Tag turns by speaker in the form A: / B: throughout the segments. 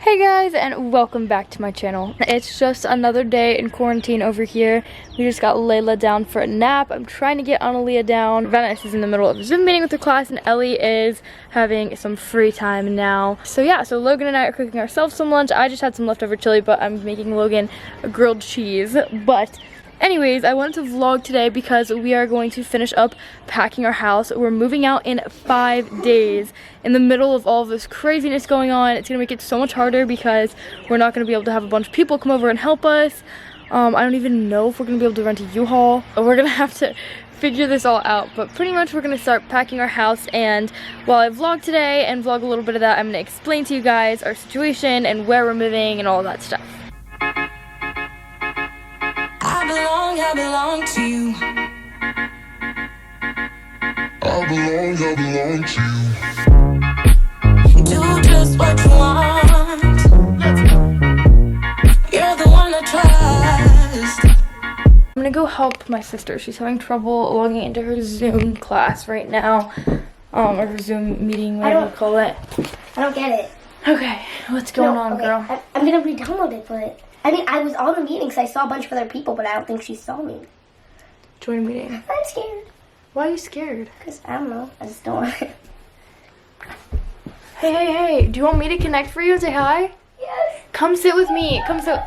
A: Hey guys, and welcome back to my channel. It's just another day in quarantine over here. We just got Layla down for a nap. I'm trying to get Analia down. Venice is in the middle of a Zoom meeting with her class, and Ellie is having some free time now. So yeah, so Logan and I are cooking ourselves some lunch. I just had some leftover chili, but I'm making Logan a grilled cheese. But anyways, I wanted to vlog today because we are going to finish up packing our house. We're moving out in 5 days. In the middle of all of this craziness going on, it's gonna make it so much harder because we're not gonna be able to have a bunch of people come over and help us. I don't even know if we're gonna be able to rent a U-Haul. We're gonna have to figure this all out, but pretty much we're gonna start packing our house. And while I vlog today and vlog a little bit of that, I'm gonna explain to you guys our situation and where we're moving and all that stuff.
B: I belong to you. I belong to you. Do just what you want. You're the one I trust.
A: I'm gonna go help my sister. She's having trouble logging into her Zoom class right now. Or her Zoom meeting, whatever you call it.
C: I don't get it.
A: Okay, what's going on, girl?
C: I'm gonna re-download it, but I mean, I was on the meeting, so I saw a bunch of other people, but I don't think she saw me.
A: Join meeting.
C: I'm scared.
A: Why are you scared?
C: Because, I don't know, I just don't want it.
A: Hey, do you want me to connect for you and say hi?
C: Yes.
A: Come sit with me. Come sit.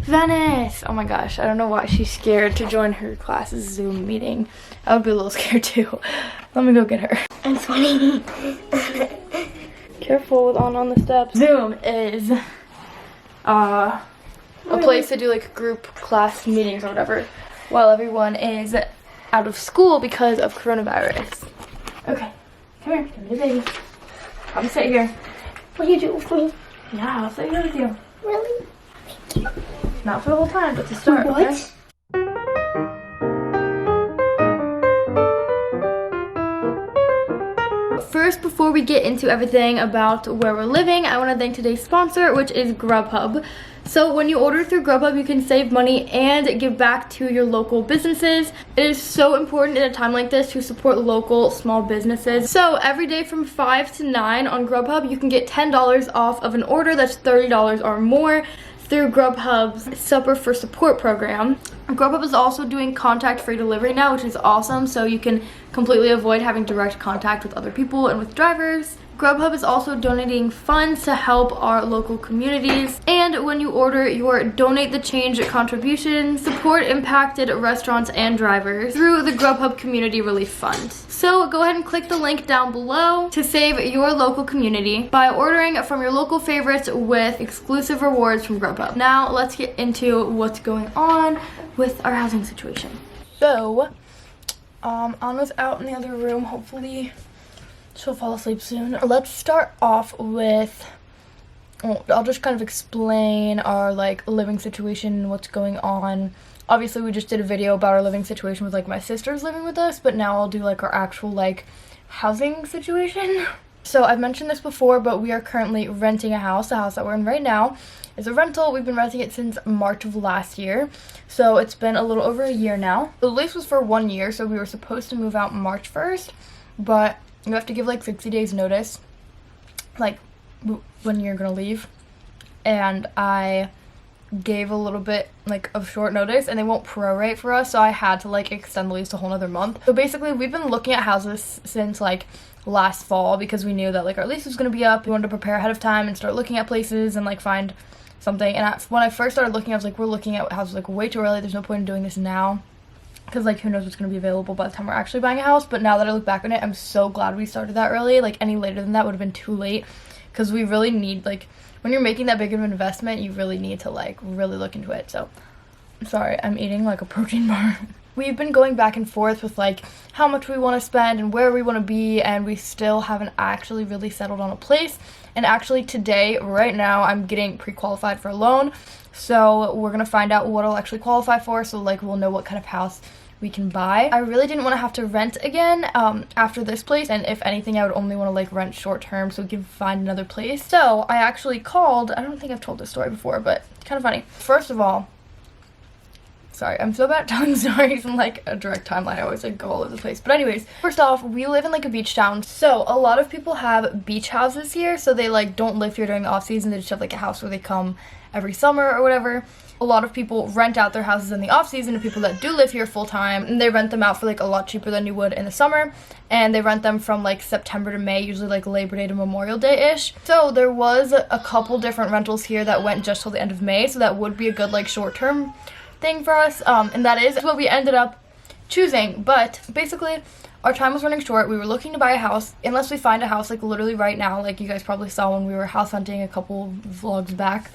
A: Venice. Oh my gosh, I don't know why she's scared to join her class's Zoom meeting. I would be a little scared too. Let me go get her.
C: I'm sweating.
A: Careful with on the steps. Zoom is a place to do like group class meetings or whatever while everyone is out of school because of coronavirus. Okay, come here, come here, baby. Come sit here.
C: What do you do for me?
A: Yeah, I'll sit here with you.
C: Really? Thank you.
A: Not for the whole time, but to start.
C: What?
A: Okay? First, before we get into everything about where we're living, I want to thank today's sponsor, which is GrubHub. So when you order through GrubHub, you can save money and give back to your local businesses. It is so important in a time like this to support local small businesses. So every day from 5 to 9 on GrubHub, you can get $10 off of an order that's $30 or more through GrubHub's Supper for Support program. GrubHub is also doing contact-free delivery now, which is awesome, so you can completely avoid having direct contact with other people and with drivers. GrubHub is also donating funds to help our local communities. And when you order your Donate the Change contribution, support impacted restaurants and drivers through the GrubHub Community Relief Fund. So go ahead and click the link down below to save your local community by ordering from your local favorites with exclusive rewards from GrubHub. Now let's get into what's going on with our housing situation. So, Anna's out in the other room. Hopefully she'll fall asleep soon. Let's start off with, I'll just kind of explain our living situation, what's going on. Obviously we just did a video about our living situation with my sisters living with us, but now I'll do our actual housing situation. So I've mentioned this before, but we are currently renting a house. The house that we're in right now is a rental. We've been renting it since March of last year. So it's been a little over a year now. The lease was for 1 year, so we were supposed to move out March 1st, but you have to give 60 days notice, when you're gonna leave. And I gave a little bit of short notice, and they won't prorate for us, so I had to extend the lease a whole nother month. So basically we've been looking at houses since last fall because we knew that our lease was gonna be up. We wanted to prepare ahead of time and start looking at places and find something. And when I first started looking, I was we're looking at houses way too early. There's no point in doing this now, because who knows what's going to be available by the time we're actually buying a house. But now that I look back on it, I'm so glad we started that early. Any later than that would have been too late, because we really need, when you're making that big of an investment, you really need to really look into it. So I'm sorry, I'm eating a protein bar. We've been going back and forth with how much we want to spend and where we want to be, and we still haven't actually really settled on a place. And actually today, right now, I'm getting pre-qualified for a loan, so we're gonna find out what I'll actually qualify for, so we'll know what kind of house we can buy. I really didn't want to have to rent again after this place, and if anything I would only want to rent short term, so find another place. So I actually called, I don't think I've told this story before, but it's kind of funny. First of all, Sorry, I'm so bad at telling stories in like a direct timeline. I always like go all over the place. But anyways, first off, we live in like a beach town. So a lot of people have beach houses here. So they like don't live here during the off season. They just have like a house where they come every summer or whatever. A lot of people rent out their houses in the off season to people that do live here full time, and they rent them out for like a lot cheaper than you would in the summer. And they rent them from like September to May, usually like Labor Day to Memorial Day-ish. So there was a couple different rentals here that went just till the end of May, so that would be a good like short-term thing for us, and that is what we ended up choosing. But basically our time was running short. We were looking to buy a house, unless we find a house like literally right now, like you guys probably saw when we were house hunting a couple vlogs back.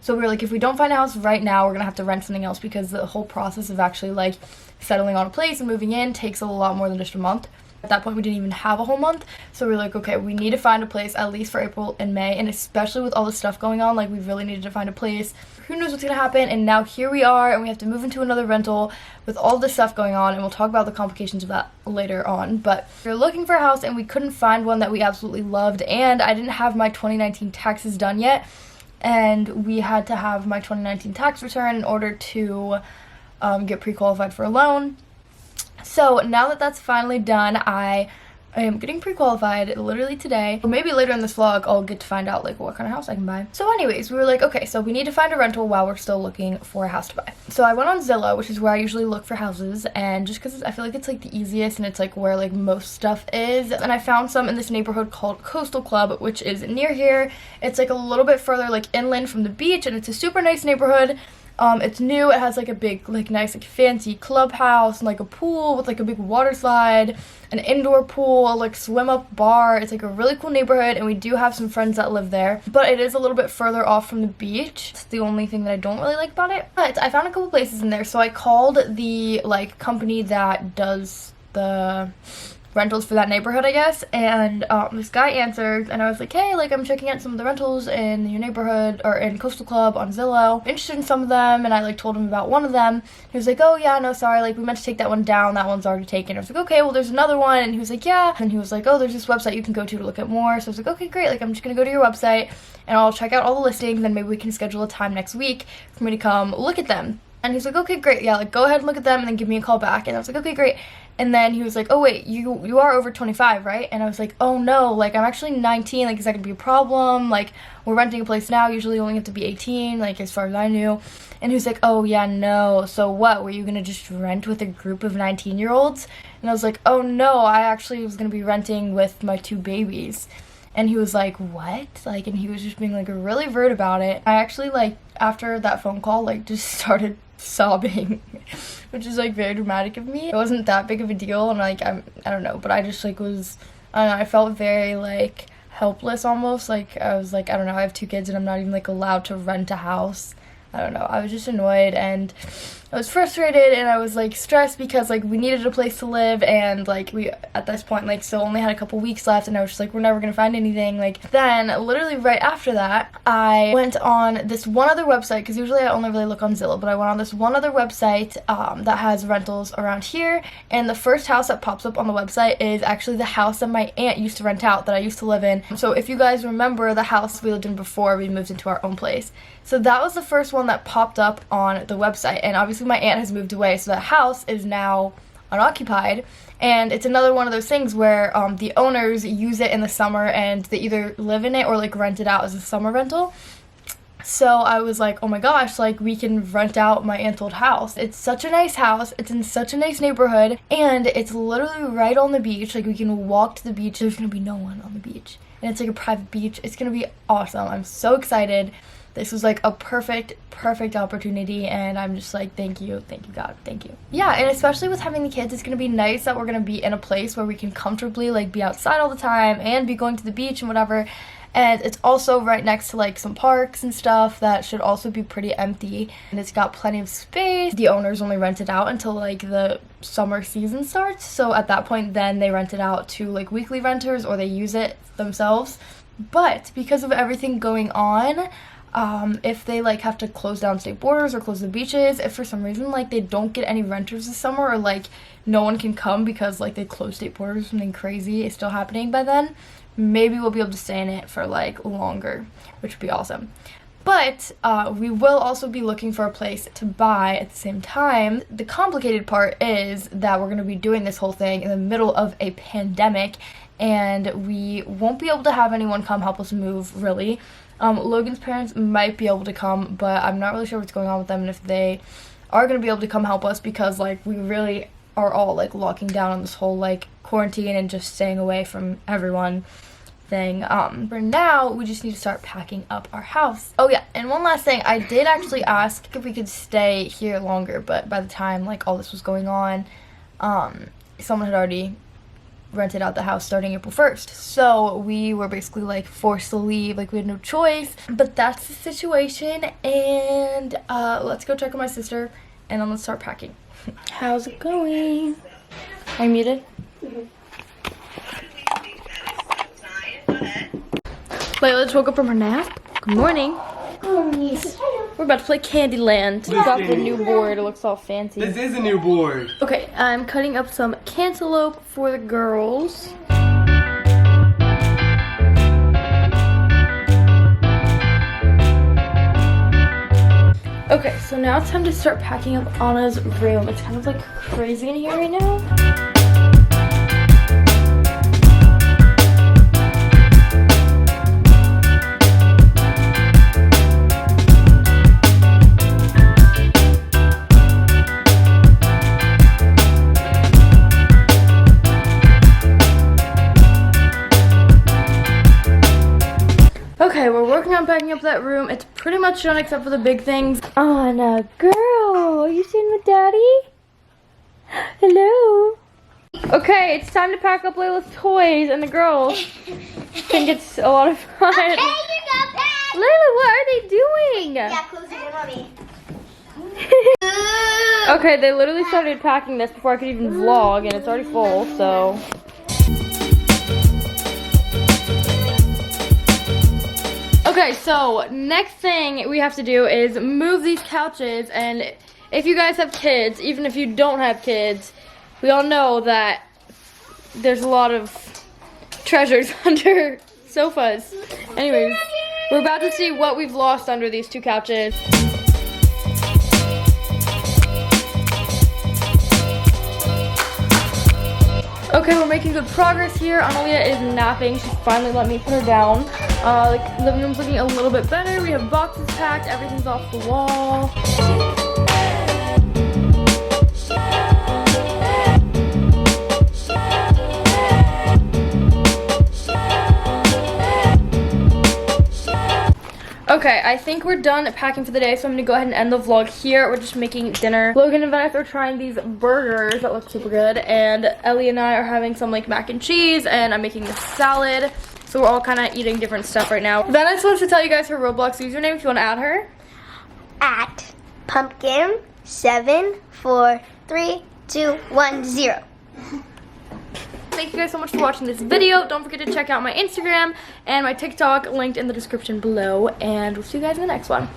A: So we were like, if we don't find a house right now, we're gonna have to rent something else, because the whole process of actually like settling on a place and moving in takes a lot more than just a month. At that point, we didn't even have a whole month. So we were like, okay, we need to find a place at least for April and May. And especially with all the stuff going on, like we really needed to find a place. Who knows what's gonna happen? And now here we are, and we have to move into another rental with all this stuff going on. And we'll talk about the complications of that later on. But we were looking for a house and we couldn't find one that we absolutely loved. And I didn't have my 2019 taxes done yet. And we had to have my 2019 tax return in order to get pre-qualified for a loan. So now that that's finally done, I am getting pre-qualified literally today. Or maybe later in this vlog I'll get to find out like what kind of house I can buy. So anyways, we were like, okay, so we need to find a rental while we're still looking for a house to buy. So I went on Zillow, which is where I usually look for houses, and just because I feel like it's like the easiest and it's like where like most stuff is. And I found some in this neighborhood called Coastal Club, which is near here. It's like a little bit further like inland from the beach, and it's a super nice neighborhood. It's new. It has like a big, like nice, like fancy clubhouse and like a pool with like a big water slide, an indoor pool, like swim up bar. It's like a really cool neighborhood, and we do have some friends that live there, but it is a little bit further off from the beach. It's the only thing that I don't really like about it. But I found a couple places in there, so I called the like company that does the rentals for that neighborhood, I guess, and this guy answered, and I was like, hey, like I'm checking out some of the rentals in your neighborhood or in Coastal Club on Zillow, I'm interested in some of them. And I like told him about one of them. He was like, oh yeah, no, sorry, like we meant to take that one down, that one's already taken. I was like, okay, well there's another one. And he was like, yeah. And he was like, oh, there's this website you can go to look at more. So I was like, okay, great, like I'm just gonna go to your website and I'll check out all the listings, and maybe we can schedule a time next week for me to come look at them. And he's like, okay, great, yeah, like go ahead and look at them and then give me a call back. And I was like, okay, great. And then he was like, oh wait, you are over 25, right? And I was like, oh no, like I'm actually 19, like is that gonna be a problem? Like we're renting a place now, usually you only have to be 18, like as far as I knew. And he was like, oh yeah, no, so what, were you gonna just rent with a group of 19-year-olds? And I was like, oh no, I actually was gonna be renting with my 2 babies. And he was like, what? Like, and he was just being like really rude about it. I actually like, after that phone call, like just started sobbing, which is like very dramatic of me. It wasn't that big of a deal, and like I don't know, but I just like was, I don't know, I felt very like helpless almost. Like I was like, I don't know, I have 2 kids and I'm not even like allowed to rent a house. I don't know, I was just annoyed and I was frustrated, and I was like stressed because like we needed a place to live, and like we at this point like still only had a couple weeks left, and I was just like, we're never gonna find anything. Like then literally right after that, I went on this one other website, because usually I only really look on Zillow, but I went on this one other website that has rentals around here, and the first house that pops up on the website is actually the house that my aunt used to rent out that I used to live in. So if you guys remember the house we lived in before we moved into our own place, so that was the first one that popped up on the website. And obviously my aunt has moved away, so that house is now unoccupied, and it's another one of those things where the owners use it in the summer, and they either live in it or like rent it out as a summer rental. So I was like, oh my gosh, like we can rent out my aunt's old house. It's such a nice house, it's in such a nice neighborhood, and it's literally right on the beach. Like we can walk to the beach, there's gonna be no one on the beach, and it's like a private beach. It's gonna be awesome. I'm so excited. This was like a perfect opportunity, and I'm just like, thank you God, thank you. Yeah, and especially with having the kids, it's gonna be nice that we're gonna be in a place where we can comfortably like be outside all the time and be going to the beach and whatever. And it's also right next to like some parks and stuff that should also be pretty empty, and it's got plenty of space. The owners only rent it out until like the summer season starts, so at that point then they rent it out to like weekly renters, or they use it themselves. But because of everything going on, if they like have to close down state borders or close the beaches, if for some reason like they don't get any renters this summer, or like no one can come because like they close state borders or something crazy is still happening by then, maybe we'll be able to stay in it for like longer, which would be awesome. But we will also be looking for a place to buy at the same time. The complicated part is that we're going to be doing this whole thing in the middle of a pandemic, and we won't be able to have anyone come help us move, really. Logan's parents might be able to come, but I'm not really sure what's going on with them and if they are going to be able to come help us, because like we really are all like locking down on this whole like quarantine and just staying away from everyone thing. For now, we just need to start packing up our house. Oh yeah, and one last thing, I did actually ask if we could stay here longer, but by the time like all this was going on, someone had already rented out the house starting April 1st. So we were basically like forced to leave, like we had no choice. But that's the situation, and let's go check on my sister and then let's start packing. How's it going? Are you muted? Laela just woke up from her nap. Good morning. We're about to play Candyland. We got the new board. It looks all fancy.
D: This is a new board.
A: Okay, I'm cutting up some cantaloupe for the girls. Okay, so now it's time to start packing up Anna's room. It's kind of like crazy in here right now. Okay, we're working on packing up that room. It's pretty much done except for the big things. Anna, girl, are you sitting with Daddy? Hello. Okay, it's time to pack up Layla's toys, and the girls think it's a lot of fun.
C: Okay, you're not back.
A: Layla, what are they doing?
C: Yeah, close the door, mommy.
A: Okay, they literally started packing this before I could even vlog, and it's already full, so. Okay, so next thing we have to do is move these couches, and if you guys have kids, even if you don't have kids, we all know that there's a lot of treasures under sofas. Anyways, we're about to see what we've lost under these two couches. Okay, we're making good progress here. Analia is napping. She's finally let me put her down. Like, living room's looking a little bit better. We have boxes packed. Everything's off the wall. Okay, I think we're done packing for the day, so I'm gonna go ahead and end the vlog here. We're just making dinner. Logan and Venice are trying these burgers that look super good, and Ellie and I are having some like mac and cheese, and I'm making this salad. So we're all kind of eating different stuff right now. Venice wants to tell you guys her Roblox username if you want to add her.
C: At pumpkin 743210.
A: Thank you guys so much for watching this video. Don't forget to check out my Instagram and my TikTok linked in the description below, and we'll see you guys in the next one.